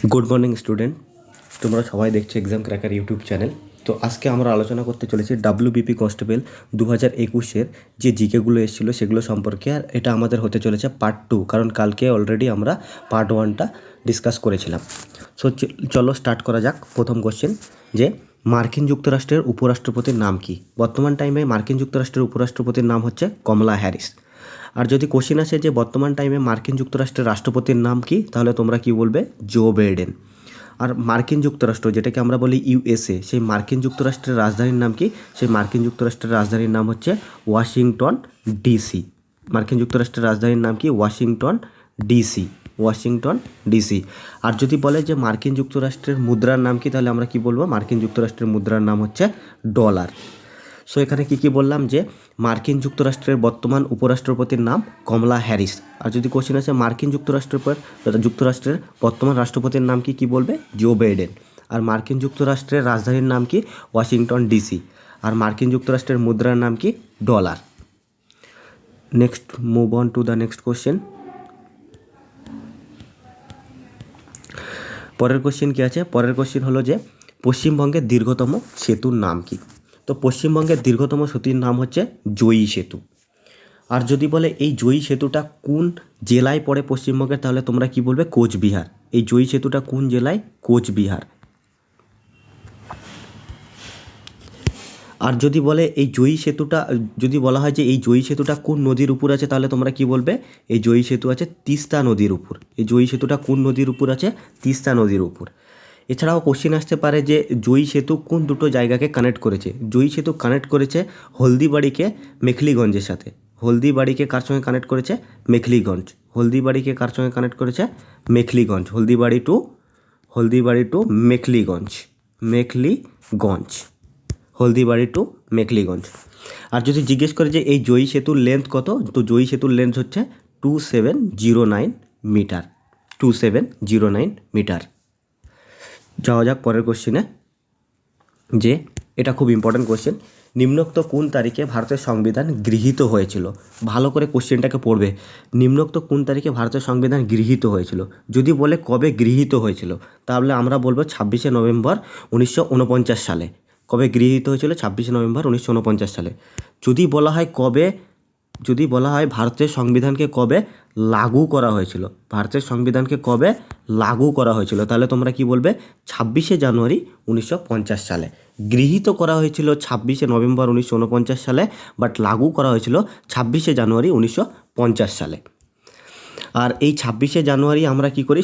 Good morning student, তোমরা সবাই দেখছো এক্সাম ক্র্যাকার ইউটিউব চ্যানেল। তো আজকে আমরা আলোচনা করতে চলেছি ডাব্লিউবিপি কনস্টেবল 2021-এর যে জিকেগুলো এসেছিলো সেগুলো সম্পর্কে। আর এটা আমাদের হতে চলেছে পার্ট 2, কারণ কালকে অলরেডি আমরা পার্ট 1টা ডিসকাস করেছিলাম। সো চলো স্টার্ট করা যাক। প্রথম কোশ্চেন, যে মার্কিন যুক্তরাষ্ট্রের উপরাষ্ট্রপতির নাম কি? বর্তমান টাইমে মার্কিন যুক্তরাষ্ট্রের উপরাষ্ট্রপতির নাম হচ্ছে কমলা হ্যারিস। আর যদি কোশ্চেন আসে যে বর্তমান টাইমে মার্কিন যুক্তরাষ্ট্রের রাষ্ট্রপতির নাম কি, তাহলে তোমরা কি বলবে? Joe Biden. আর মার্কিন যুক্তরাষ্ট্র, যেটাকে আমরা বলি ইউএসএ, সেই মার্কিন যুক্তরাষ্ট্রের রাজধানীর নাম কি? সেই মার্কিন যুক্তরাষ্ট্রের রাজধানীর নাম হচ্ছে ওয়াশিংটন ডিসি। মার্কিন যুক্তরাষ্ট্রের রাজধানীর নাম কি? Washington DC. Washington DC. আর যদি বলে যে মার্কিন যুক্তরাষ্ট্রের মুদ্রার নাম কি, তাহলে আমরা কি বলবো? মার্কিন যুক্তরাষ্ট্রের মুদ্রার নাম হচ্ছে ডলার। সো এখানে কি বললাম, যে মার্কিন যুক্তরাষ্ট্রের বর্তমান উপরাষ্ট্রপতির নাম কমলা হ্যারিস। আর যদি কোশ্চেন আসে মার্কিন যুক্তরাষ্ট্রের বর্তমান রাষ্ট্রপতির নাম কি বলবে? Joe Biden. আর মার্কিন যুক্তরাষ্ট্রের রাজধানীর নাম কি? Washington DC. আর মার্কিন যুক্তরাষ্ট্রের মুদ্রার নাম কি? Dollar. Next, move on to the next question. পরের কোশ্চেন কি আছে? পরের কোশ্চেন হলো যে পশ্চিমবঙ্গের দীর্ঘতম সেতুর নাম কি? তো পশ্চিমবঙ্গের দীর্ঘতম সেতুর নাম হচ্ছে জয়ী সেতু। আর যদি বলে এই জয়ী সেতুটা কোন জেলায় পড়ে পশ্চিমবঙ্গের, তাহলে তোমরা কি বলবে? কোচবিহার। এই জয়ী সেতুটা কোন জেলায়? কোচবিহার। আর যদি বলে এই জয়ী সেতুটা, যদি বলা হয় যে এই জয়ী সেতুটা কোন নদীর উপর আছে, তাহলে তোমরা কি বলবে? এই জয়ী সেতু আছে তিস্তা নদীর উপর। এই জয়ী সেতুটা কোন নদীর উপর আছে? তিস্তা নদীর উপর। এছাড়াও কোশ্চেন আসতে পারে যে জয়ী সেতু কোন দুটো জায়গাকে কানেক্ট করেছে? জয়ী সেতু কানেক্ট করেছে হলদিবাড়িকে মেখলিগঞ্জের সাথে। হলদিবাড়িকে কার সঙ্গে কানেক্ট করেছে? মেখলিগঞ্জ। হলদিবাড়িকে কার সঙ্গে কানেক্ট করেছে? মেখলিগঞ্জ। হলদিবাড়ি টু মেখলিগঞ্জ। মেখলিগঞ্জ। হলদিবাড়ি টু মেখলিগঞ্জ। আর যদি জিজ্ঞেস করে যে এই জয়ী সেতুর লেন্থ কত, তো জয়ী সেতুর লেন্থ হচ্ছে 2709 মিটার। 2709 মিটার। যাওয়া যাক পরের কোশ্চেনে, যে এটা খুব ইম্পর্ট্যান্ট কোশ্চেন। নিম্নোক্ত কোন তারিখে ভারতের সংবিধান গৃহীত হয়েছিল? ভালো করে কোশ্চেনটাকে পড়বে। নিম্নোক্ত কোন তারিখে ভারতের সংবিধান গৃহীত হয়েছিল? যদি বলে কবে গৃহীত হয়েছিল, তাহলে আমরা বলবো 26শে নভেম্বর 1949 সালে। কবে গৃহীত হয়েছিল? 26শে নভেম্বর 1949 সালে। যদি বলা হয় কবে, যদি বলা হয় ভারতের সংবিধানকে কবে লাগু করা হয়েছিল, ভারতের সংবিধানকে কবে লাগু করা হয়েছিল, তাহলে তোমরা কি বলবে? 26শে জানুয়ারি 1950 সালে। গৃহীত করা হয়েছিল 26শে নভেম্বর 1949 সালে, বাট লাগু করা হয়েছিল 26শে জানুয়ারি 1950 সালে। আর এই 26শে জানুয়ারি আমরা কি করি?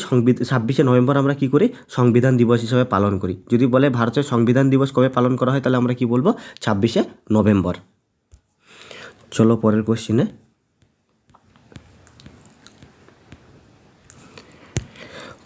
26শে নভেম্বর আমরা কি করি? সংবিধান দিবস হিসাবে পালন করি। যদি বলে ভারতের সংবিধান দিবস কবে পালন করা হয়, তাহলে আমরা কি বলবো? 26শে নভেম্বর। চলো পরের কোশ্চেনে।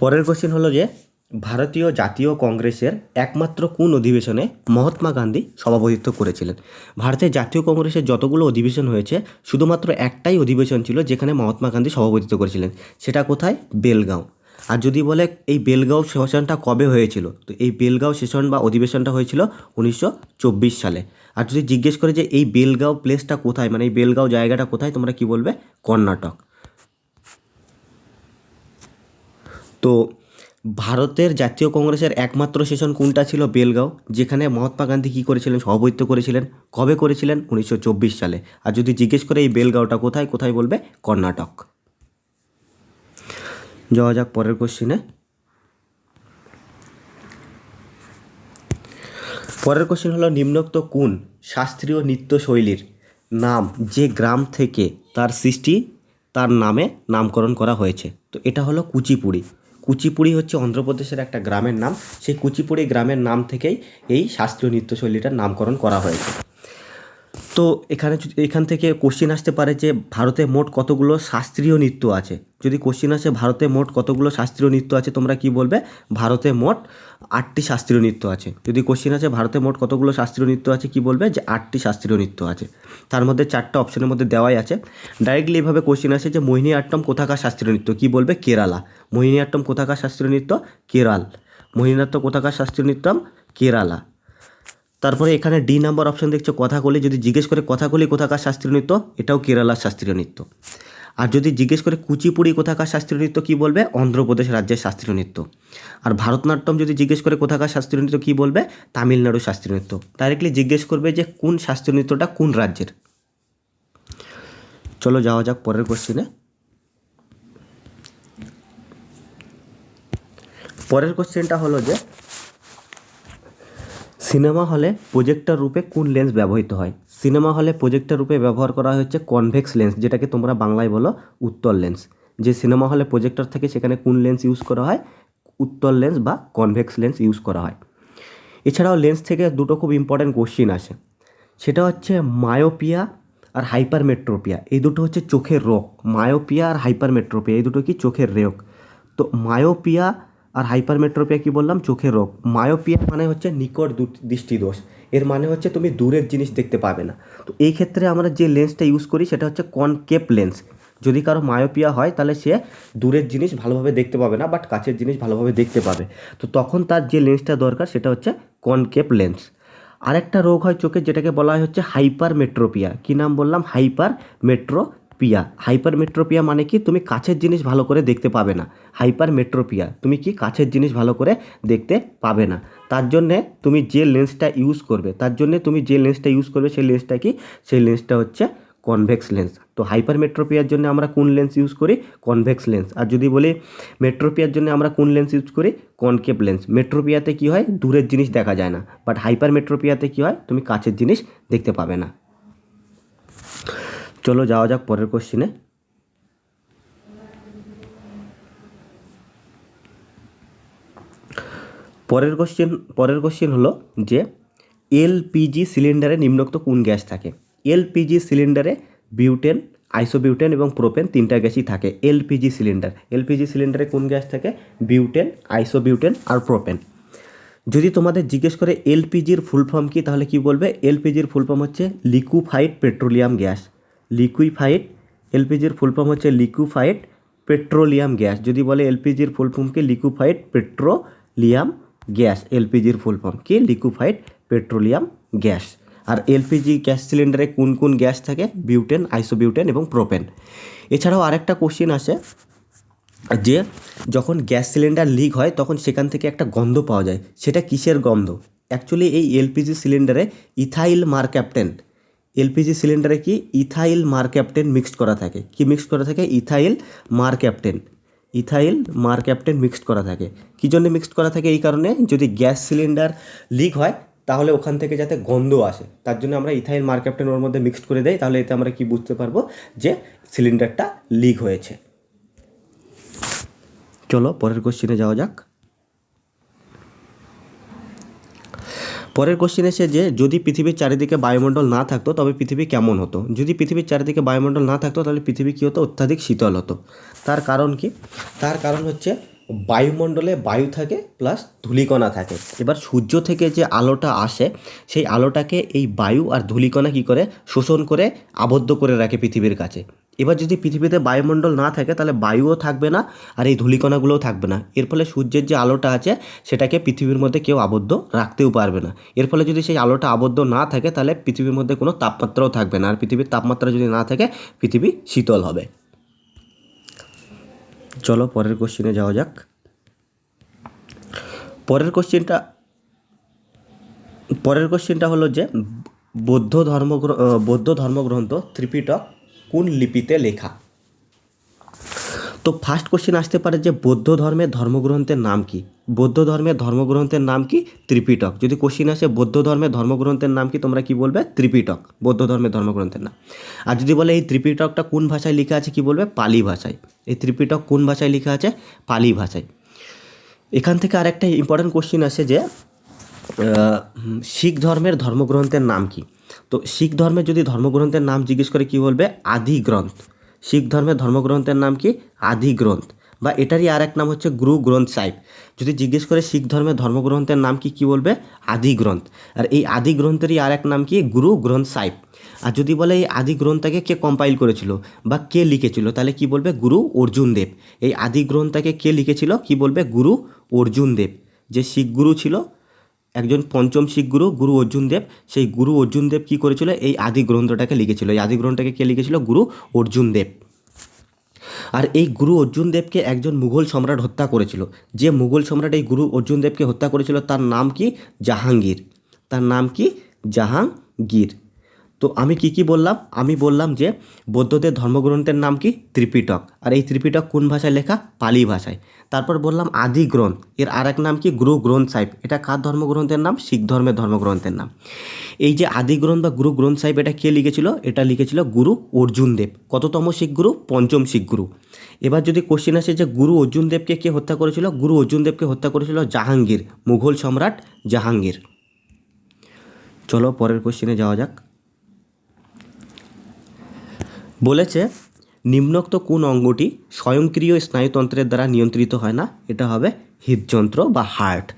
পরের কোশ্চেন হলো যে ভারতীয় জাতীয় কংগ্রেসের একমাত্র কোন অধিবেশনে মহাত্মা গান্ধী সভাপতিত্ব করেছিলেন? ভারতের জাতীয় কংগ্রেসের যতগুলো অধিবেশন হয়েছে, শুধুমাত্র একটাই অধিবেশন ছিল যেখানে মহাত্মা গান্ধী সভাপতিত্ব করেছিলেন। সেটা কোথায়? বেলগাঁও। আর যদি বলে এই বেলগাঁও সেশনটা কবে হয়েছিল, তো এই বেলগাঁও সেশন বা অধিবেশনটা হয়েছিল 1924 সালে। আর যদি জিজ্ঞেস করে যে এই বেলগাঁও প্লেসটা কোথায়, মানে এই বেলগাঁও জায়গাটা কোথায়, তোমরা কি বলবে? কর্ণাটক। তো ভারতের জাতীয় কংগ্রেসের একমাত্র সেশন কোনটা ছিল? বেলগাঁও, যেখানে মহাত্মা গান্ধী কী করেছিলেন? সভাপতিত্ব করেছিলেন। কবে করেছিলেন? 1924 সালে। আর যদি জিজ্ঞেস করে এই বেলগাঁওটা কোথায়, কোথায় বলবে? কর্ণাটক। যাওয়া যাক পরের কোশ্চেনে। পরের কোশ্চেন হলো নিম্নোক্ত কোন শাস্ত্রীয় নৃত্যশৈলীর নাম যে গ্রাম থেকে তার সৃষ্টি, তার নামে নামকরণ করা হয়েছে? তো এটা হলো কুচিপুড়ি। কুচিপুড়ি হচ্ছে অন্ধ্রপ্রদেশের একটা গ্রামের নাম। সেই কুচিপুড়ি গ্রামের নাম থেকেই এই শাস্ত্রীয় নৃত্যশৈলীটার নামকরণ করা হয়েছে। তো এখান থেকে কোশ্চেন আসতে পারে যে ভারতে মোট কতগুলো শাস্ত্রীয় নৃত্য আছে? যদি কোশ্চেন আসে ভারতে মোট কতগুলো শাস্ত্রীয় নৃত্য আছে, তোমরা কি বলবে? ভারতে মোট 8টি শাস্ত্রীয় নৃত্য আছে। যদি কোশ্চেন আছে ভারতে মোট কতগুলো শাস্ত্রীয় নৃত্য আছে, কি বলবে? যে 8টি শাস্ত্রীয় নৃত্য আছে। তার মধ্যে 4টা অপশনের মধ্যে দেওয়াই আছে। ডাইরেক্টলি এইভাবে কোশ্চেন আসে যে মোহিনীআট্টম কোথাকার শাস্ত্রীয় নৃত্য, কি বলবে? কেরালা। মোহিনীআট্টম কোথাকার শাস্ত্রীয় নৃত্য? কেরাল। মোহিনীআট্টম কোথাকার শাস্ত্রীয় নৃত্য? কেরালা। তারপরে এখানে ডি নাম্বার অপশন দেখছো কথাকলি। যদি জিজ্ঞেস করে কথাকলি কোথাকার শাস্ত্রীয় নৃত্য, এটাও কেরালার শাস্ত্রীয় নৃত্য। আর যদি জিজ্ঞেস করে কুচিপুড়ি কোথাকার শাস্ত্রীয় নৃত্য, কি বলবে? অন্ধ্রপ্রদেশ রাজ্যের শাস্ত্রীয় নৃত্য। আর ভারতনাট্যম যদি জিজ্ঞেস করে কোথাকার শাস্ত্রীয় নৃত্য কী বলবে? তামিলনাড়ু শাস্ত্রীয় নৃত্য। ডাইরেক্টলি জিজ্ঞেস করবে যে কোন শাস্ত্রীয় নৃত্যটা কোন রাজ্যের। চলো যাওয়া যাক পরের কোশ্চেনে। পরের কোশ্চেনটা হলো যে সিনেমা হলে প্রজেক্টর রূপে কোন লেন্স ব্যবহৃত হয়? সিনেমা হলে প্রজেক্টর রূপে ব্যবহার করা হচ্ছে কনভেক্স লেন্স, যেটাকে তোমরা বাংলায় বলো উত্তল লেন্স। যে সিনেমা হলে প্রজেক্টর থাকে সেখানে কোন লেন্স ইউজ করা হয়? উত্তল লেন্স বা কনভেক্স লেন্স ইউজ করা হয়। এছাড়াও লেন্স থেকে দুটো খুব ইম্পর্ট্যান্ট কোশ্চিন আসে, সেটা হচ্ছে মায়োপিয়া আর হাইপারমেট্রোপিয়া। এই দুটো হচ্ছে চোখের রোগ। মায়োপিয়া আর হাইপারমেট্রোপিয়া এই দুটো কি চোখের রোগ। তো মায়োপিয়া আর হাইপারমেট্রোপিয়া কি বললাম? চোখের রোগ। মায়োপিয়া মানে হচ্ছে নিকট দৃষ্টিদোষ, এর মানে হচ্ছে তুমি দূরের জিনিস দেখতে পাবে না। তো এই ক্ষেত্রে আমরা যে লেন্সটা ইউজ করি সেটা হচ্ছে কনকেভ লেন্স। যদি কারো মায়োপিয়া হয় তাহলে সে দূরের জিনিস ভালোভাবে দেখতে পাবে না, বাট কাছের জিনিস ভালোভাবে দেখতে পাবে। তো তখন তার যে লেন্সটা দরকার সেটা হচ্ছে কনকেভ লেন্স। আরেকটা রোগ হয় চোখের, যেটাকে বলা হয় হচ্ছে হাইপারমেট্রোপিয়া। কী নাম বললাম? হাইপারমেট্রোপিয়া। হাইপারমেট্রোপিয়া মানে কি? তুমি কাছের জিনিস ভালো করে দেখতে পাবে না। হাইপারমেট্রোপিয়া তুমি কি কাছের জিনিস ভালো করে দেখতে পাবে না। তার জন্যে তুমি যে লেন্সটা ইউজ করবে সেই লেন্সটা কি? সেই লেন্সটা হচ্ছে কনভেক্স লেন্স। তো হাইপারমেট্রোপিয়ার জন্য আমরা কোন লেন্স ইউজ করি? Convex lens. আর যদি বলি মেট্রোপিয়ার জন্য আমরা কোন লেন্স ইউজ করি? Concave lens. মেট্রোপিয়াতে কী হয়? দূরের জিনিস দেখা যায় না, বাট হাইপারমেট্রোপিয়াতে কী হয়? তুমি কাছের জিনিস দেখতে পাবে না। চলো যাওয়া যাক পরের কোশ্চিনে। পরের কোশ্চেন হলো যে এলপিজি সিলিন্ডারে নিম্নোক্ত কোন গ্যাস থাকে? এলপিজি সিলিন্ডারে বিউটেন, আইসোবিউটেন এবং প্রোপেন তিনটা গ্যাসই থাকে। এলপিজি সিলিন্ডারে কোন গ্যাস থাকে? বিউটেন, আইসোবিউটেন আর প্রোপেন। যদি তোমাদের জিজ্ঞেস করে এলপিজির ফুল ফর্ম কী, তাহলে কি বলবে? এলপিজির ফুল ফর্ম হচ্ছে লিকুইফাইড পেট্রোলিয়াম গ্যাস। এলপিজির ফুল ফর্ম হচ্ছে লিকুইফাইড পেট্রোলিয়াম গ্যাস। যদি বলে এলপিজির ফুল ফর্ম কি? Liquefied petroleum gas. এলপিজির ফুল ফর্ম কি? Liquefied petroleum gas. আর এলপিজি গ্যাস সিলিন্ডারে কোন কোন গ্যাস থাকে? বিউটেন, আইসোবিউটেন এবং প্রোপেন। এছাড়াও আরেকটা কোশ্চেন আসে যে যখন গ্যাস সিলিন্ডার লিক হয় তখন সেখান থেকে একটা গন্ধ পাওয়া যায়, সেটা কিসের গন্ধ? অ্যাকচুয়ালি এই এলপিজি সিলিন্ডারে ইথাইল মারক্যাপটেন, এলপিজি সিলিন্ডারে কি? ইথাইল মারক্যাপটেন মিক্সড করা থাকে। কি মিক্সড করা থাকে? ইথাইল মারক্যাপটেন মিক্সড করা থাকে। কী জন্য মিক্সড করা থাকে? এই কারণে যদি গ্যাস সিলিন্ডার লিক হয় তাহলে ওখান থেকে যাতে গন্ধ আসে, তার জন্য আমরা ইথাইল মারক্যাপটেন ওর মধ্যে মিক্সড করে দেই। তাহলে এতে আমরা কি বুঝতে পারবো? যে সিলিন্ডারটা লিক হয়েছে। চলো পরের কোশ্চেনে যাওয়া যাক। পরের কোশ্চেন এসে যে যদি পৃথিবীর চারিদিকে বায়ুমণ্ডল না থাকতো তবে পৃথিবী কেমন হতো? যদি পৃথিবীর চারিদিকে বায়ুমণ্ডল না থাকতো তাহলে পৃথিবী কী হতো? অত্যাধিক শীতল হতো। তার কারণ কি? তার কারণ হচ্ছে বায়ুমণ্ডলে বায়ু থাকে প্লাস ধূলিকণা থাকে। এবার সূর্য থেকে যে আলোটা আসে সেই আলোটাকে এই বায়ু আর ধূলিকণা কী করে? শোষণ করে আবদ্ধ করে রাখে পৃথিবীর কাছে। এবার যদি পৃথিবীতে বায়ুমণ্ডল না থাকে তাহলে বায়ুও থাকবে না আর এই ধূলিকণাগুলোও থাকবে না। এর ফলে সূর্যের যে আলোটা আছে সেটাকে পৃথিবীর মধ্যে কেউ আবদ্ধ রাখতেও পারবে না। এর ফলে যদি সেই আলোটা আবদ্ধ না থাকে তাহলে পৃথিবীর মধ্যে কোনো তাপমাত্রাও থাকবে না, আর পৃথিবীর তাপমাত্রা যদি না থাকে পৃথিবী শীতল হবে। চলো পরের কোশ্চেনে যাওয়া যাক। পরের কোশ্চেনটা হলো যে বৌদ্ধ ধর্মগ্রন্থ ত্রিপিটক কোন লিপিতে লেখা? তো ফার্স্ট কোশ্চেন আসতে পারে যে বৌদ্ধ ধর্মের ধর্মগ্রন্থের নাম কি? বৌদ্ধ ধর্মের ধর্মগ্রন্থের নাম কি? ত্রিপিটক। যদি কোশ্চেন আসে বৌদ্ধ ধর্মের ধর্মগ্রন্থের নাম কি, তোমরা কি বলবে? ত্রিপিটক, বৌদ্ধ ধর্মের ধর্মগ্রন্থের নাম। আর যদি বলে এই ত্রিপিটকটা কোন ভাষায় লেখা আছে, কি বলবে? পালি ভাষায়। এই ত্রিপিটক কোন ভাষায় লেখা আছে? পালি ভাষায়। এখান থেকে আরেকটা ইম্পর্টেন্ট কোশ্চেন আসে যে শিখ ধর্মের ধর্মগ্রন্থের নাম কি? তো শিখ ধর্মের যদি ধর্মগ্রন্থের নাম জিজ্ঞেস করে কি বলবে? আদি গ্রন্থ। শিখ ধর্মের ধর্মগ্রন্থের নাম কি? আদি গ্রন্থ, বা এটারই আর এক নাম হচ্ছে গুরু গ্রন্থ সাহিব। যদি জিজ্ঞেস করে শিখ ধর্মের ধর্মগ্রন্থের নাম কি, কি বলবে? আদি গ্রন্থ। আর এই আদি গ্রন্থেরই আর এক নাম কি? গুরু গ্রন্থ সাহিব। আর যদি বলে এই আদি গ্রন্থটাকে কে কম্পাইল করেছিল বা কে লিখেছিল, তাহলে কি বলবে? গুরু অর্জুন দেব। এই আদি গ্রন্থটাকে কে লিখেছিল? কি বলবে? গুরু অর্জুন দেব। যে শিখ গুরু ছিল, একজন পঞ্চম শিখ গুরু, গুরু অর্জুন দেব, সেই গুরু অর্জুন দেব কী করেছিল? এই আদি গ্রন্থটাকে লিখেছিল। এই আদি গ্রন্থটাকে কে লিখেছিল? গুরু অর্জুন দেব। আর এই গুরু অর্জুন দেবকে একজন মুঘল সম্রাট হত্যা করেছিল। যে মুঘল সম্রাট এই গুরু অর্জুন দেবকে হত্যা করেছিল তার নাম কি? জাহাঙ্গীর। তার নাম কি? জাহাঙ্গীর। তো আমি কি বললাম? আমি বললাম যে বৌদ্ধদের ধর্মগ্রন্থের নাম কি? ত্রিপিটক। আর এই ত্রিপিটক কোন ভাষায় লেখা? পালি ভাষায়। তারপর বললাম আদি গ্রন্থ, এর আর এক নাম কি? গুরু গ্রন্থ সাহিব। এটা কার ধর্মগ্রন্থের নাম? শিখ ধর্মের ধর্মগ্রন্থের নাম। এই যে আদি গ্রন্থ বা গুরু গ্রন্থ সাহিব, এটা কে লিখেছিল? এটা লিখেছিল গুরু অর্জুন দেব। কততম শিখ গুরু? পঞ্চম শিখ গুরু। এবার যদি কোশ্চেন আসে যে গুরু অর্জুন দেবকে কে হত্যা করেছিল? গুরু অর্জুন দেবকে হত্যা করেছিল জাহাঙ্গীর, মুঘল সম্রাট জাহাঙ্গীর। চলো পরের কোশ্চেনে যাওয়া যাক। বলেছে নিম্নোক্ত কোন অঙ্গটি স্বয়ংক্রিয় স্নায়ুতন্ত্রের দ্বারা নিয়ন্ত্রিত হয় না? এটা হবে হৃদযন্ত্র বা হার্ট।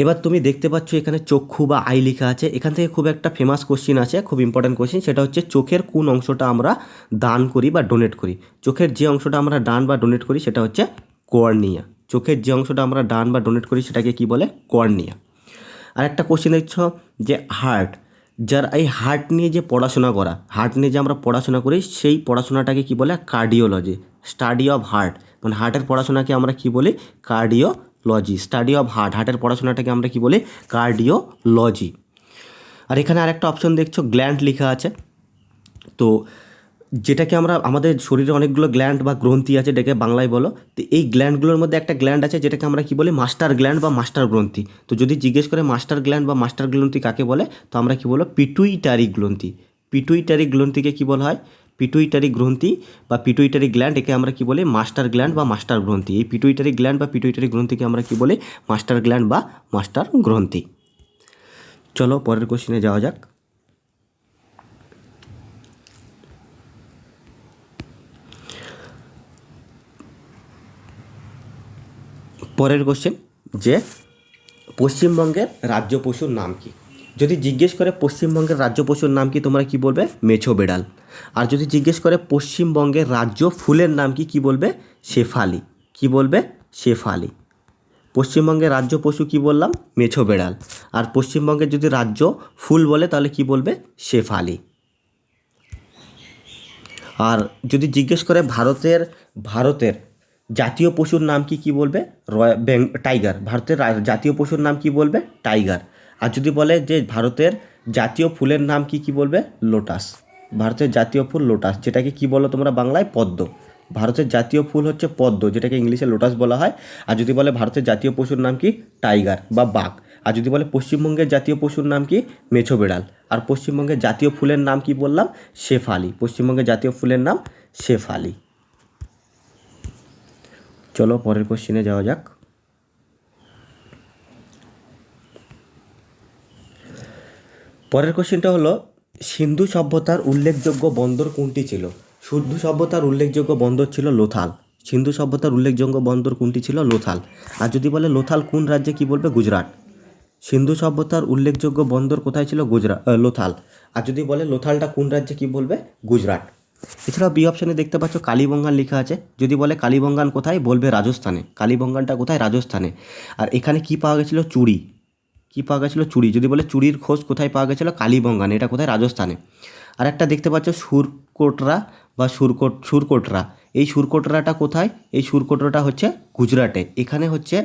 এবার তুমি দেখতে পাচ্ছ এখানে চক্ষু বা আই লেখা আছে। এখান থেকে খুব একটা ফেমাস কোশ্চিন আছে, খুব ইম্পর্ট্যান্ট কোশ্চিন। সেটা হচ্ছে চোখের কোন অংশটা আমরা দান করি বা ডোনেট করি? চোখের যে অংশটা আমরা দান বা ডোনেট করি সেটা হচ্ছে কর্নিয়া। চোখের যে অংশটা আমরা দান বা ডোনেট করি সেটাকে কি বলে? কর্নিয়া। আর একটা কোশ্চেন দেখছ যে হার্ট, যার এই হার্ট নিয়ে যে পড়াশোনা করা, হার্ট নিয়ে যে আমরা পড়াশোনা করি সেই পড়াশোনাটাকে কি বলে? Cardiology, study of heart. মানে হার্টের পড়াশোনাকে আমরা কি বলি? Cardiology, study of heart. হার্টের পড়াশোনাটাকে আমরা কি বলি? কার্ডিওলজি। আর এখানে আরেকটা অপশন দেখছো গ্ল্যান্ড লেখা আছে। তো যেটাকে আমরা, আমাদের শরীরে অনেকগুলো গ্ল্যান্ড বা গ্রন্থি আছে, যেটাকে বাংলায় বলো। তো এই গ্ল্যান্ডগুলোর মধ্যে একটা গ্ল্যান্ড আছে যেটাকে আমরা কি বলি? মাস্টার গ্ল্যান্ড বা মাস্টার গ্রন্থি। তো যদি জিজ্ঞেস করে মাস্টার গ্ল্যান্ড বা মাস্টার গ্রন্থি কাকে বলে, তো আমরা কি বলবো? পিটুইটারি গ্রন্থি। পিটুইটারি গ্রন্থিকে কি বলা হয়? পিটুইটারি গ্রন্থি বা পিটুইটারি গ্ল্যান্ড, একে আমরা কি বলি? মাস্টার গ্ল্যান্ড বা মাস্টার গ্রন্থি। এই পিটুইটারি গ্ল্যান্ড বা পিটুইটারি গ্রন্থিকে আমরা কি বলি? মাস্টার গ্ল্যান্ড বা মাস্টার গ্রন্থি। চলো পরের কোশ্চেনে যাওয়া যাক। পরের কোশ্চেন যে পশ্চিমবঙ্গের রাজ্য পশুর নাম কি? যদি জিজ্ঞেস করে পশ্চিমবঙ্গের রাজ্য পশুর নাম কি, তোমরা কি বলবে? মেছো বেড়াল। আর যদি জিজ্ঞেস করে পশ্চিমবঙ্গের রাজ্য ফুলের নাম কি, কি বলবে? শেফালি। কি বলবে? শেফালি। পশ্চিমবঙ্গের রাজ্য পশু কি বললাম? মেছো বেড়াল। আর পশ্চিমবঙ্গের যদি রাজ্য ফুল বলে তাহলে কি বলবে? শেফালি। আর যদি জিজ্ঞেস করে ভারতের ভারতের জাতীয় পশুর নাম কি, কি বলবে? টাইগার। ভারতের জাতীয় পশুর নাম কি বলবে? টাইগার। আর যদি বলে যে ভারতের জাতীয় ফুলের নাম কি, কি বলবে? লোটাস। ভারতের জাতীয় ফুল লোটাস, যেটাকে কি বলো তোমরা বাংলায়? পদ্ম। ভারতের জাতীয় ফুল হচ্ছে পদ্ম, যেটাকে ইংলিশে লোটাস বলা হয়। আর যদি বলে ভারতের জাতীয় পশুর নাম কি? টাইগার বা বাঘ। আর যদি বলে পশ্চিমবঙ্গের জাতীয় পশুর নাম কি? মেছো বেড়াল। আর পশ্চিমবঙ্গের জাতীয় ফুলের নাম কি বললাম? শেফালি। পশ্চিমবঙ্গের জাতীয় ফুলের নাম শেফালি। চলো পরের কোশ্চেনে যাওয়া যাক। পরের কোশ্চেনটা হলো সিন্ধু সভ্যতার উল্লেখযোগ্য বন্দর কোনটি ছিল? সিন্ধু সভ্যতার উল্লেখযোগ্য বন্দর ছিল লোথাল। সিন্ধু সভ্যতার উল্লেখযোগ্য বন্দর কোনটি ছিল? লোথাল। আর যদি বলে লোথাল কোন রাজ্যে, কি বলবে? গুজরাট। সিন্ধু সভ্যতার উল্লেখযোগ্য বন্দর কোথায় ছিল? লোথাল। আর যদি বলে লোথালটা কোন রাজ্যে, কি বলবে? গুজরাট। এছাড়াও বি অপশানে দেখতে পাচ্ছ কালীবঙ্গান লেখা আছে। যদি বলে কালীবঙ্গান কোথায়, বলবে রাজস্থানে। কালীবঙ্গানটা কোথায়? রাজস্থানে। আর এখানে কি পাওয়া গেছিলো? চুড়ি। কি পাওয়া গেছিলো? চুড়ি। যদি বলে চুড়ির খোঁজ কোথায় পাওয়া গেছিলো? কালীবঙ্গান। এটা কোথায়? রাজস্থানে। আর একটা দেখতে পাচ্ছ সুরকোটরা বা সুরকোটরা। এই সুরকোটরাটা কোথায়? এই সুরকোটরাটা হচ্ছে গুজরাটে। এখানে হচ্ছে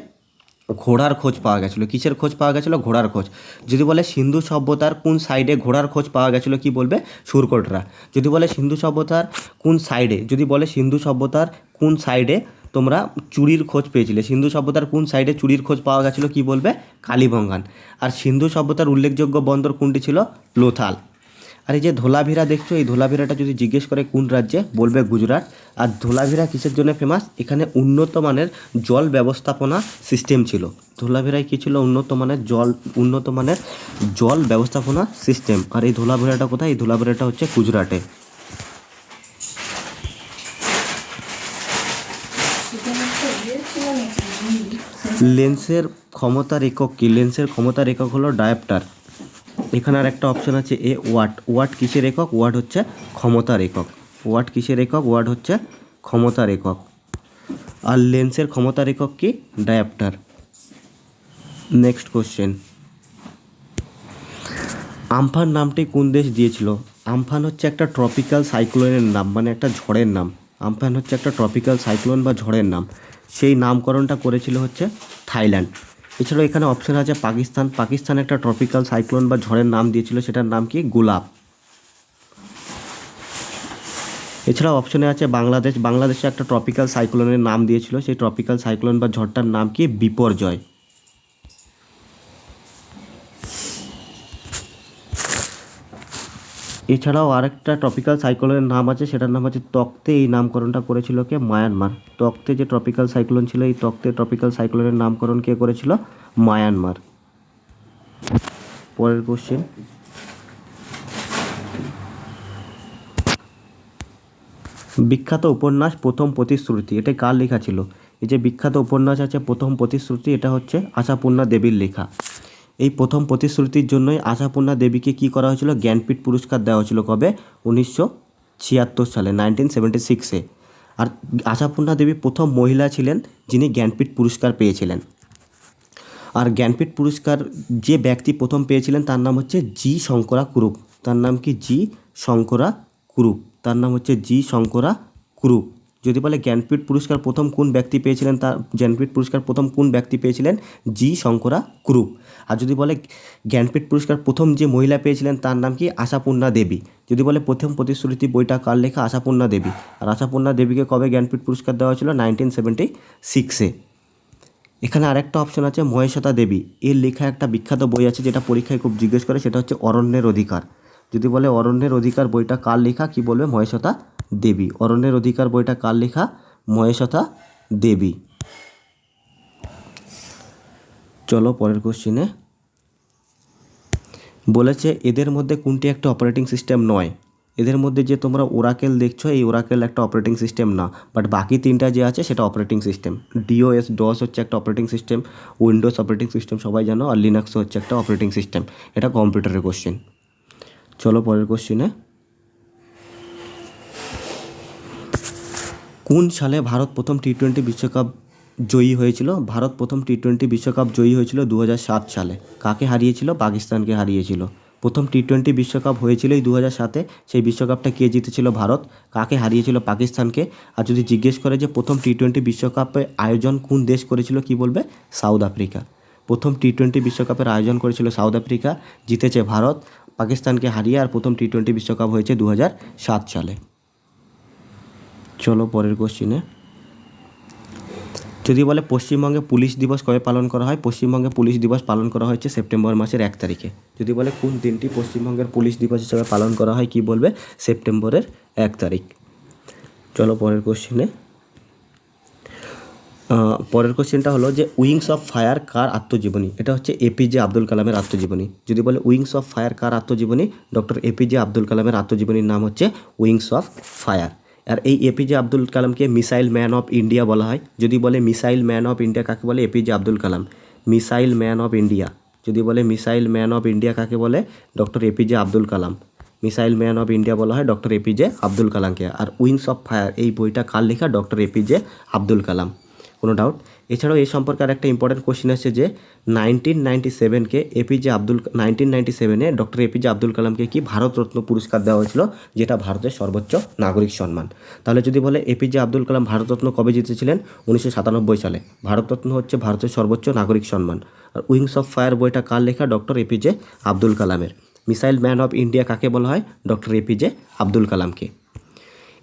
ঘোড়ার খোঁজ পাওয়া গেছিলো। কিসের খোঁজ পাওয়া গেছিলো? ঘোড়ার খোঁজ। যদি বলে সিন্ধু সভ্যতার কোন সাইডে ঘোড়ার খোঁজ পাওয়া গেছিলো, কি বলবে? সুরকোটরা। যদি বলে সিন্ধু সভ্যতার কোন সাইডে, যদি বলে সিন্ধু সভ্যতার কোন সাইডে তোমরা চুরির খোঁজ পেয়েছিলে, সিন্ধু সভ্যতার কোন সাইডে চুরির খোঁজ পাওয়া গেছিলো, কি বলবে? কালীবঙ্গান। আর সিন্ধু সভ্যতার উল্লেখযোগ্য বন্দর কোনটি ছিল? লোথাল। আর এই যে ধোলাভিরা দেখছো, এই ধোলাভিরাটা যদি জিজ্ঞেস করে কোন রাজ্যে, বলবে গুজরাট। আর ধোলাভিরা কিসের জন্য ফেমাস? এখানে উন্নত মানের জল ব্যবস্থাপনা সিস্টেম ছিল। ধোলাভিরায় কী ছিল? উন্নত মানের জল ব্যবস্থাপনা সিস্টেম। আর এই ধোলাভিরাটা কোথায়? এই ধোলাভিরাটা হচ্ছে গুজরাটে। লেন্সের ক্ষমতার একক কি? লেন্সের ক্ষমতার একক হলো ডায়োপ্টার। এখানে আর একটা অপশান আছে এ ওয়াট। ওয়াট কিসের একক? ওয়াট হচ্ছে ক্ষমতার একক। ওয়াট কিসের একক? ওয়াট হচ্ছে ক্ষমতার একক। আর লেন্সের ক্ষমতার একক কি? ডায়োপ্টার। নেক্সট কোশ্চেন, আমফান নামটি কোন দেশ দিয়েছিল? আমফান হচ্ছে একটা ট্রপিক্যাল সাইক্লোনের নাম, মানে একটা ঝড়ের নাম। আমফান হচ্ছে একটা ট্রপিক্যাল সাইক্লোন বা ঝড়ের নাম, সেই নামকরণটা করেছিল হচ্ছে থাইল্যান্ড। এছাড়াও এখানে অপশন আছে পাকিস্তান, পাকিস্তান একটা ট্রপিক্যাল সাইক্লোন বা ঝড়ের নাম দিয়েছিল, সেটার নাম কি? গুলাব। এছাড়াও অপশনে আছে বাংলাদেশ, বাংলাদেশে একটা ট্রপিক্যাল সাইক্লোনের নাম দিয়েছিল, সেই ট্রপিক্যাল সাইক্লোন বা ঝড়টার নাম কি? বিপর্যয়। এছাড়াও আরেকটা ট্রপিক্যাল সাইক্লোনের নাম আছে, সেটার নাম হচ্ছে তক্তে, এই নামকরণটা করেছিল কে? মায়ানমার। তক্তে যে ট্রপিক্যাল সাইক্লোন ছিল, এই তক্তে ট্রপিক্যাল সাইক্লোনের নামকরণ কে করেছিল? মায়ানমার। পরের কোশ্চেন, বিখ্যাত উপন্যাস প্রথম প্রতিশ্রুতি, এটা কার লেখা ছিল? এই যে বিখ্যাত উপন্যাস আছে প্রথম প্রতিশ্রুতি, এটা হচ্ছে আশাপূর্ণা দেবীর লেখা। এই প্রথম প্রতিশ্রুতির জন্যই আশাপূর্ণা দেবীকে কী করা হয়েছিল? জ্ঞানপীঠ পুরস্কার দেওয়া হয়েছিল। কবে? 1976 সালে, 1976-এ। আর আশাপূর্ণা দেবী প্রথম মহিলা ছিলেন যিনি জ্ঞানপীঠ পুরস্কার পেয়েছিলেন। আর জ্ঞানপীঠ পুরস্কার যে ব্যক্তি প্রথম পেয়েছিলেন তার নাম হচ্ছে জি শঙ্করা কুরুপ। তার নাম কি? জি শঙ্করা কুরুপ। তার নাম হচ্ছে জি শঙ্করা কুরুপ। যদি বলে জ্ঞানপীঠ পুরস্কার প্রথম কোন ব্যক্তি পেয়েছিলেন, তার জ্ঞানপীঠ পুরস্কার প্রথম কোন ব্যক্তি পেয়েছিলেন? জি শঙ্করা কুরুপ। আর যদি বলে জ্ঞানপীঠ পুরস্কার প্রথম যে মহিলা পেয়েছিলেন তার নাম কি? আশাপূর্ণা দেবী। যদি বলে প্রথম প্রতিশ্রুতি বইটা কার লেখা? আশাপূর্ণা দেবী। আর আশাপূর্ণা দেবীকে কবে জ্ঞানপীঠ পুরস্কার দেওয়া হয়েছিল? 1976-এ। এখানে আরেকটা অপশন আছে মহেশ্বতা দেবী, এর লেখা একটা বিখ্যাত বই আছে যেটা পরীক্ষায় খুব জিজ্ঞেস করে, সেটা হচ্ছে অরণ্যের অধিকার। যদি বলে অরণ্যের অধিকার বইটা কার লেখা, কি বলবে? মহেশ্বতা দেবী। অরণ্যের অধিকার বইটা কার লেখা? মহেশ্বতা দেবী। চলো পরের কোশ্চিনে, বলেছে এদের মধ্যে কোনটি একটা অপারেটিং সিস্টেম নয়? এদের মধ্যে যে তোমরা ওরাকেল দেখছো, এই ওরাকেল একটা অপারেটিং সিস্টেম না, বাট বাকি তিনটা যে আছে সেটা অপারেটিং সিস্টেম। ডিওএস, ডস হচ্ছে একটা operating system, Windows operating system সবাই জানো, আর লিনাক্সও হচ্ছে একটা অপারেটিং সিস্টেম। এটা কম্পিউটারের কোশ্চেন। চলো পরের কোশ্চেনে, কোন সালে ভারত প্রথম টি-20 বিশ্বকাপ জয়ী হয়েছিল? ভারত প্রথম টি-20 বিশ্বকাপ জয়ী হয়েছিল 2007 সালে। কাকে হারিয়েছিল? পাকিস্তানকে হারিয়েছিল। প্রথম টি-20 বিশ্বকাপ হয়েছিল এই 2007-এ, সেই বিশ্বকাপটা কে জিতেছিল? ভারত। কাকে হারিয়েছিল? পাকিস্তানকে। আর যদি জিজ্ঞেস করে যে প্রথম টি-20 বিশ্বকাপে আয়োজন কোন দেশ করেছিল, কি বলবে? South Africa. প্রথম টি-20 বিশ্বকাপের আয়োজন করেছিল সাউথ আফ্রিকা, জিতেছে ভারত পাকিস্তানকে হারিয়ে, আর প্রথম টি-20 বিশ্বকাপ হয়েছে 2007 সালে। চলো পরের কোশ্চিনে, যদি বলে পশ্চিমবঙ্গে পুলিশ দিবস কবে পালন করা হয়? পশ্চিমবঙ্গে পুলিশ দিবস পালন করা হয়েছে সেপ্টেম্বর মাসের 1 তারিখে। যদি বলে কোন দিনটি পশ্চিমবঙ্গের পুলিশ দিবস হিসেবে পালন করা হয়, কি বলবে? সেপ্টেম্বরের 1 তারিখ। চলো পরের কোশ্চিনে, পরের কোশ্চেনটা হলো যে উইংস অফ ফায়ার কার আত্মজীবনী? এটা হচ্ছে এপিজে আব্দুল কালামের আত্মজীবনী। যদি বলে উইংস অফ ফায়ার কার আত্মজীবনী? ডক্টর এপিজে আব্দুল কালামের আত্মজীবনীর নাম হচ্ছে উইংস অফ ফায়ার। আর এই এপিজে আব্দুল কালামকে মিসাইল ম্যান অফ ইন্ডিয়া বলা হয়। যদি বলে মিসাইল ম্যান অফ ইন্ডিয়া কাকে বলে? APJ Abdul Kalam. Missile man of India, যদি বলে মিসাইল ম্যান অফ ইন্ডিয়া কাকে বলে? Doctor APJ Abdul Kalam. Missile man of India বলা হয় ডক্টর এপিজে আব্দুল কালামকে। আর উইংস অফ ফায়ার এই বইটা কার লেখা? Doctor APJ Abdul Kalam. কোনো ডাউট? এছাড়াও এই সম্পর্কে আর একটা ইম্পর্টেন্ট কোশ্চেন আছে যে 1997-এ ডক্টর এপিজে আব্দুল কালামকে কি ভারতরত্ন পুরস্কার দেওয়া হয়েছিল, যেটা ভারতের সর্বোচ্চ নাগরিক সম্মান। তাহলে যদি বলে এপিজে আব্দুল কালাম ভারতরত্ন কবে জিতেছিলেন? 1997 সালে। ভারতরত্ন হচ্ছে ভারতের সর্বোচ্চ নাগরিক সম্মান। আর উইংস অফ ফায়ার বইটা কার লেখা? ডক্টর এপিজে আব্দুল কালামের। মিসাইল ম্যান অফ ইন্ডিয়া কাকে বলা হয়? ডক্টর এপিজে আব্দুল কালামকে।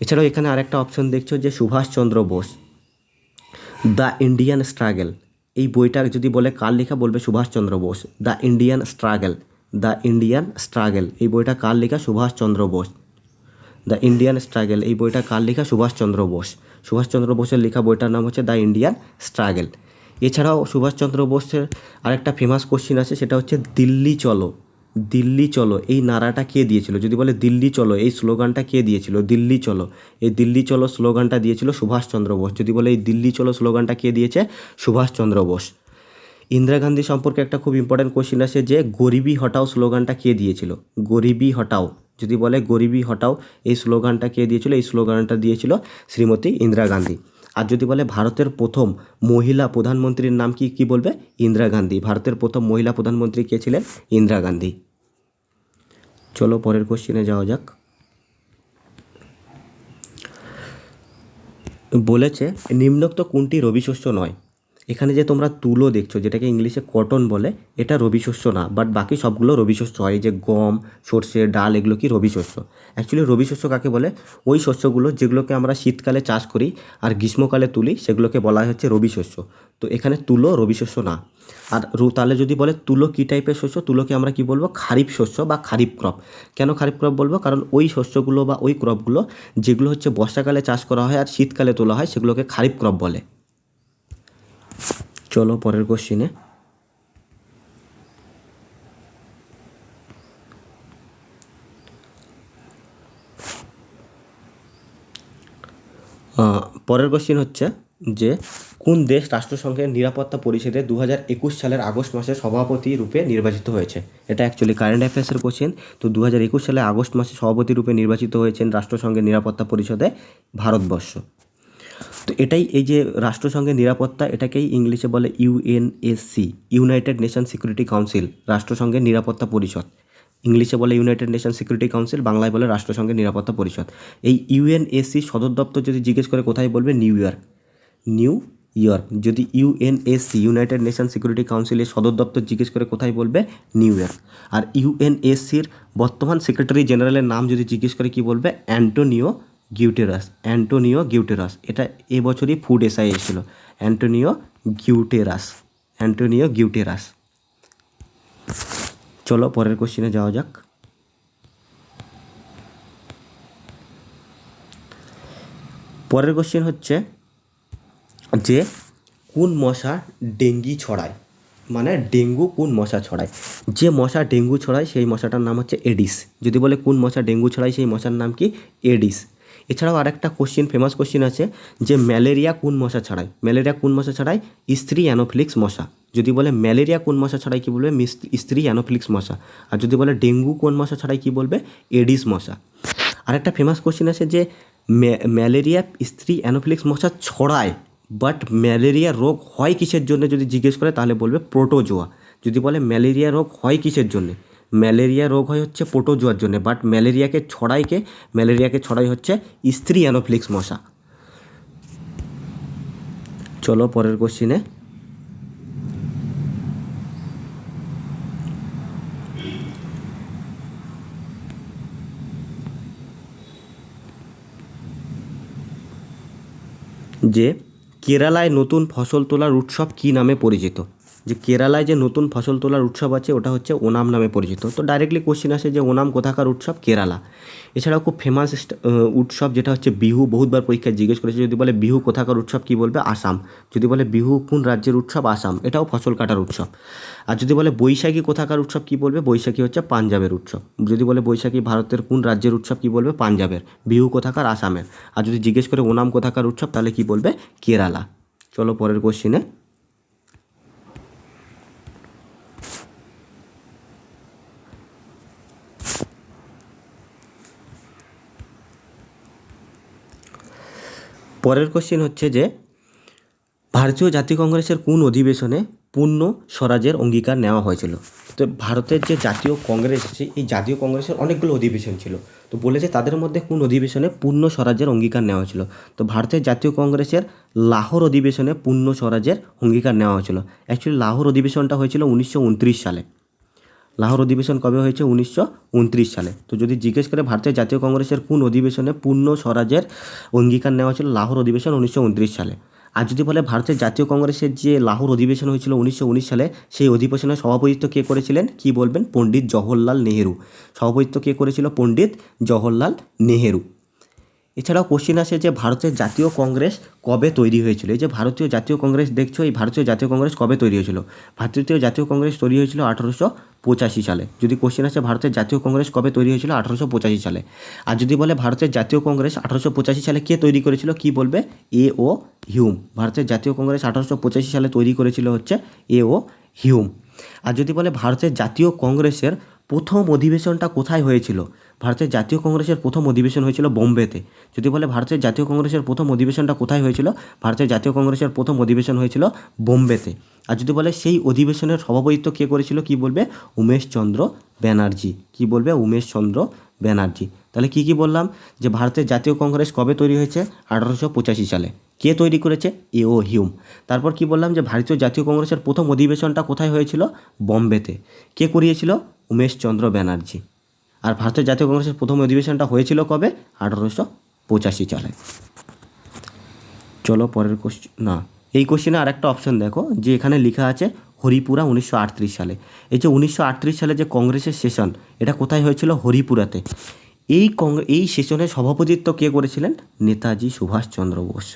এছাড়াও এখানে আরেকটা অপশন দেখছো যে Subhash Chandra Bose, the Indian struggle, এই বইটা যদি বলে কার লেখা? বলবে Subhash Chandra Bose. The Indian struggle, the Indian struggle এই বইটা কার লেখা? Subhash Chandra Bose. The Indian struggle এই বইটা কার লেখা? সুভাষচন্দ্র বোস। সুভাষচন্দ্র বোসের লেখা বইটার নাম হচ্ছে দ্য ইন্ডিয়ান স্ট্রাগল। এছাড়াও সুভাষচন্দ্র বোসের আরেকটা ফেমাস কোশ্চিন আছে, সেটা হচ্ছে দিল্লি চলো, দিল্লি চলো এই নারাটা কে দিয়েছিল? যদি বলে দিল্লি চলো এই স্লোগানটা কে দিয়েছিল? দিল্লি চলো, এই দিল্লি চলো স্লোগানটা দিয়েছিল সুভাষচন্দ্র বোস। যদি বলে এই দিল্লি চলো স্লোগানটা কে দিয়েছে? সুভাষচন্দ্র বোস। ইন্দিরা গান্ধী সম্পর্কে একটা খুব ইম্পর্ট্যান্ট কোশ্চিন আছে যে গরিবি হটাও স্লোগানটা কে দিয়েছিল? গরিবি হটাও, যদি বলে গরিবি হটাও এই স্লোগানটা কে দিয়েছিল? এই স্লোগানটা দিয়েছিল শ্রীমতী ইন্দিরা গান্ধী। আর যদি বলে ভারতের প্রথম মহিলা প্রধানমন্ত্রীর নাম কি? কি বলবে? ইন্দিরা গান্ধী। ভারতের প্রথম মহিলা প্রধানমন্ত্রী কে ছিলেন? ইন্দিরা গান্ধী। চলো পরের কোশ্চেনে যাওয়া যাক। বলেছে নিম্নোক্ত কোনটি রবি শস্য নয়। এখানে যে তোমরা তুলো দেখছো, যেটাকে ইংলিশে কটন বলে, এটা রবি শস্য না, বাট বাকি সবগুলো রবি শস্য হয়। এই যে গম, সর্ষে, ডাল, এগুলো কি রবি শস্য। অ্যাকচুয়ালি রবি শস্য কাকে বলে? ওই শস্যগুলো যেগুলোকে আমরা শীতকালে চাষ করি আর গ্রীষ্মকালে তুলি, সেগুলোকে বলা হচ্ছে রবি শস্য। তো এখানে তুলো রবি শস্য না। আর তাহলে যদি বলে তুলো কী টাইপের শস্য, তুলোকে আমরা কি বলবো? খারিফ শস্য বা খারিফ ক্রপ। কেন খারিফ ক্রপ বলবো? কারণ ওই শস্যগুলো বা ওই ক্রপগুলো যেগুলো হচ্ছে বর্ষাকালে চাষ করা হয় আর শীতকালে তোলা হয়, সেগুলোকে খারিফ ক্রপ বলে। চলো পরের কোশ্চিনে। পরের কোশ্চিন হচ্ছে যে কোন দেশ রাষ্ট্রসংঘের নিরাপত্তা পরিষদে 2021 সালের আগস্ট মাসে সভাপতি রূপে নির্বাচিত হয়েছে? এটা অ্যাকচুয়ালি কারেন্ট অ্যাফেয়ার্সের কোশ্চেন। তো 2021 সালে আগস্ট মাসে সভাপতি রূপে নির্বাচিত হয়েছেন রাষ্ট্রসংঘের নিরাপত্তা পরিষদে ভারতবর্ষ। তো এটাই, এই যে রাষ্ট্রসংঘের নিরাপত্তা, এটাকেই ইংলিশে বলে UNSC, United Nation Security Council, রাষ্ট্রসংঘের নিরাপত্তা পরিষদ। ইংলিশে বলে ইউনাইটেড নেশন সিকিউরিটি কাউন্সিল, বাংলায় বলে রাষ্ট্রসংঘের নিরাপত্তা পরিষদ। এই ইউএনএসসি সদর দপ্তর যদি জিজ্ঞেস করে কোথায়, বলবে নিউ ইয়র্ক। New York. যদি ইউএনএসসি, ইউনাইটেড নেশন সিকিউরিটি কাউন্সিলের সদর দপ্তর জিজ্ঞেস করে কোথায়, বলবে নিউ ইয়র্ক। আর ইউএনএসসির বর্তমান সেক্রেটারি জেনারেলের নাম যদি জিজ্ঞেস করে, কি বলবে? অ্যান্টোনিও গিউটেরাস। অ্যান্টোনিও গিউটেরাস। এটা এবছরই ফুড এসআই এসেছিল। অ্যান্টোনিও গিউটেরাস। অ্যান্টোনিও গিউটেরাস। চলো পরের কোশ্চেনে যাওয়া যাক। পরের কোশ্চেন হচ্ছে যে কোন মশা ডেঙ্গি ছড়ায়, মানে ডেঙ্গু কোন মশা ছড়ায়। যে মশা ডেঙ্গু ছড়ায় সেই মশাটার নাম হচ্ছে এডিস। যদি বলে কোন মশা ডেঙ্গু ছড়ায়, সেই মশার নাম কি? এডিস। এছাড়াও আরেকটা কোশ্চেন, ফেমাস কোশ্চেন আছে যে ম্যালেরিয়া কোন মশা ছড়ায়। ম্যালেরিয়া কোন মশা ছড়ায়? স্ত্রী অ্যানোফিলিক্স মশা। যদি বলে ম্যালেরিয়া কোন মশা ছড়ায়, কি বলবে? স্ত্রী অ্যানোফিলিক্স মশা। আর যদি বলে ডেঙ্গু কোন মশা ছড়ায়, কি বলবে? এডিস মশা। আরেকটা ফেমাস কোশ্চেন আছে যে ম্যালেরিয়া স্ত্রী অ্যানোফিলিক্স মশা ছড়ায়, বাট ম্যালেরিয়া রোগ হয় কিসের জন্য যদি জিজ্ঞেস করে, তাহলে বলবে প্রোটোজোয়া। যদি বলে ম্যালেরিয়া রোগ হয় কিসের জন্যে, ম্যালেরিয়া রোগ হয় হচ্ছে প্রোটোজোয়ার জন্য, বাট ম্যালেরিয়াকে ছড়ায় কে? ম্যালেরিয়াকে ছড়াই হচ্ছে স্ত্রী অ্যানোফিলিক্স মশা। চলো পরের কোশ্চিনে। যে কেরালায় নতুন ফসল তোলার উৎসব কী নামে পরিচিত? যে কেরালায় যে নতুন ফসল তোলার উৎসব আছে, ওটা হচ্ছে ওনাম নামে পরিচিত। তো ডাইরেক্টলি কোশ্চেন আসে যে ওনাম কোথাকার উৎসব? কেরালা। এছাড়াও খুব ফেমাস উৎসব যেটা হচ্ছে বিহু, বহুতবার পরীক্ষায় জিজ্ঞেস করেছে। যদি বলে বিহু কোথাকার উৎসব, কি বলবে? আসাম। যদি বলে বিহু কোন রাজ্যের উৎসব? আসাম। এটাও ফসল কাটার উৎসব। আর যদি বলে বৈশাখী কোথাকার উৎসব, কি বলবে? বৈশাখী হচ্ছে পাঞ্জাবের উৎসব। যদি বলে বৈশাখী ভারতের কোন রাজ্যের উৎসব, কি বলবে? পাঞ্জাবের। বিহু কোথাকার? আসামের। আর যদি জিজ্ঞেস করে ওনাম কোথাকার উৎসব, তাহলে কি বলবে? কেরালা। চলো পরের কোশ্চিনে। পরের কোশ্চেন হচ্ছে যে ভারতীয় জাতীয় কংগ্রেসের কোন অধিবেশনে পূর্ণ স্বরাজের অঙ্গীকার নেওয়া হয়েছিল? তো ভারতের যে জাতীয় কংগ্রেস আছে, এই জাতীয় কংগ্রেসের অনেকগুলো অধিবেশন ছিল। তো বলেছে তাদের মধ্যে কোন অধিবেশনে পূর্ণ স্বরাজের অঙ্গীকার নেওয়া হয়েছিল। তো ভারতের জাতীয় কংগ্রেসের লাহোর অধিবেশনে পূর্ণ স্বরাজের অঙ্গীকার নেওয়া হয়েছিল। অ্যাকচুয়ালি লাহোর অধিবেশনটা হয়েছিল 1929 সালে। লাহোর অধিবেশন কবে হয়েছে? 1929 সালে। তো যদি জিজ্ঞেস করে ভারতের জাতীয় কংগ্রেসের কোন অধিবেশনে পূর্ণ স্বরাজের অঙ্গীকার নেওয়া হয়েছিল, লাহোর অধিবেশন 1929 সালে। আর যদি বলে ভারতের জাতীয় কংগ্রেসের যে লাহোর অধিবেশন হয়েছিল 1919 সালে, সেই অধিবেশনে সভাপতিত্ব কে করেছিলেন? কি বলবেন? পণ্ডিত জওহরলাল নেহেরু। সভাপতিত্ব কে করেছিল? পণ্ডিত জওহরলাল নেহেরু। এছাড়াও কোশ্চেন আসে যে ভারতের জাতীয় কংগ্রেস কবে তৈরি হয়েছিল? এই যে ভারতীয় জাতীয় কংগ্রেস দেখছো, এই ভারতীয় জাতীয় কংগ্রেস কবে তৈরি হয়েছিল? ভারতীয় জাতীয় কংগ্রেস তৈরি হয়েছিল 1885 সালে। যদি কোশ্চেন আসে ভারতের জাতীয় কংগ্রেস কবে তৈরি হয়েছিল? 1885 সালে। আর যদি বলে ভারতের জাতীয় কংগ্রেস 1885 সালে কে তৈরি করেছিল, কি বলবে? এ ও হিউম। ভারতের জাতীয় কংগ্রেস 1885 সালে তৈরি করেছিল হচ্ছে এ ও হিউম। আর যদি বলে ভারতের জাতীয় কংগ্রেসের প্রথম অধিবেশনটা কোথায় হয়েছিল? ভারতের জাতীয় কংগ্রেসের প্রথম অধিবেশন হয়েছিল বোম্বেতে। যদি বলে ভারতের জাতীয় কংগ্রেসের প্রথম অধিবেশনটা কোথায় হয়েছিল? ভারতের জাতীয় কংগ্রেসের প্রথম অধিবেশন হয়েছিল বোম্বেতে। আর যদি বলে সেই অধিবেশনের সভাপতিত্ব কে করেছিল, কি বলবে? উমেশচন্দ্র ব্যানার্জি। কি বলবে? উমেশচন্দ্র ব্যানার্জি। তাহলে কি কি বললাম, যে ভারতের জাতীয় কংগ্রেস কবে তৈরি হয়েছে? 1885 সালে। কে তৈরি করেছে? এ.ও. হিউম। তারপর কি বললাম, যে ভারতীয় জাতীয় কংগ্রেসের প্রথম অধিবেশনটা কোথায় হয়েছিল? বোম্বেতে। কে করিয়েছিল? উমেশচন্দ্র ব্যানার্জি। আর ভারতের জাতীয় কংগ্রেসের প্রথম অধিবেশনটা হয়েছিল কবে? 1885 সালে। চলো পরের কোশ্চেন। না, এই কোশ্চেনে আরেকটা অপশন দেখো, যে এখানে লেখা আছে হরিপুরা 1938 সালে। এই যে 1938 সালে যে কংগ্রেসের সেশন, এটা কোথায় হয়েছিল? হরিপুরাতে। এই সেশনের সভাপতিত্ব কে করেছিলেন? নেতাজি সুভাষচন্দ্র বোস।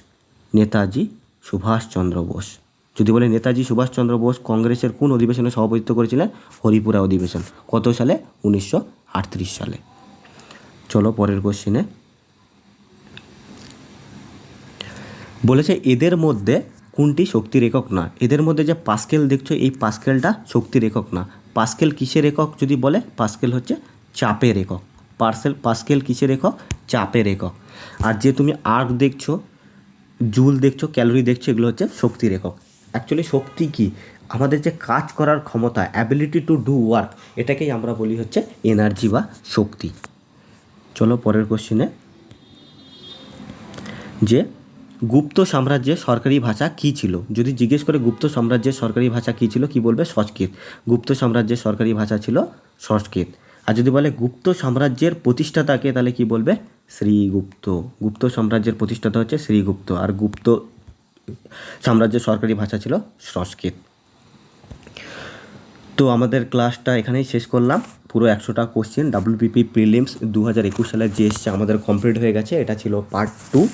নেতাজি সুভাষচন্দ্র বোস। যদি বলে নেতাজি সুভাষচন্দ্র বোস কংগ্রেসের কোন অধিবেশনে সভাপতিত্ব করেছিলেন? হরিপুরা অধিবেশন। কত সালে? 1938 সালে। চলো পরের কোশ্চেনে। বলেছে এদের মধ্যে কোনটি শক্তির একক না? এদের মধ্যে যে পাস্কেল দেখছো, এই পাস্কেলটা শক্তির একক না। পাস্কেল কিসের একক যদি বলে? পাস্কেল হচ্ছে চাপের একক। পাস্কেল কিসের একক? চাপের একক। আর যে তুমি আর্ক দেখছো, জুল দেখছো, ক্যালোরি দেখছো, এগুলো হচ্ছে শক্তির একক। অ্যাকচুয়ালি শক্তি কি? আমাদের যে কাজ করার ক্ষমতা, অ্যাবিলিটি টু ডু ওয়ার্ক, এটাকেই আমরা বলি হচ্ছে এনার্জি বা শক্তি। চলো পরের কোশ্চেনে। যে গুপ্ত সাম্রাজ্যের সরকারি ভাষা কী ছিল? যদি জিজ্ঞেস করে গুপ্ত সাম্রাজ্যের সরকারি ভাষা কী ছিল, কি বলবে? সংস্কৃত। গুপ্ত সাম্রাজ্যের সরকারি ভাষা ছিল সংস্কৃত। আর যদি বলে গুপ্ত সাম্রাজ্যের প্রতিষ্ঠাতাকে, তাহলে কি বলবে? শ্রীগুপ্ত। গুপ্ত সাম্রাজ্যের প্রতিষ্ঠাতা হচ্ছে শ্রীগুপ্ত। আর গুপ্ত সাম্রাজ্যের সরকারি ভাষা ছিল সংস্কৃত। তো আমাদের ক্লাসটা এখানেই শেষ করলাম। পুরো 100টা কোশ্চেন WBP প্রিলিমস 2021 সালে যে এসছে আমাদের কমপ্লিট হয়ে গেছে। এটা ছিল পার্ট 2।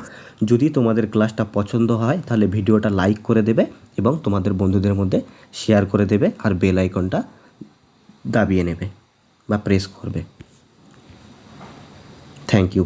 যদি তোমাদের ক্লাসটা পছন্দ হয় তাহলে ভিডিওটা লাইক করে দেবে এবং তোমাদের বন্ধুদের মধ্যে শেয়ার করে দেবে, আর বেল আইকনটা দাবিয়ে নেবে বা প্রেস করবে। Thank you.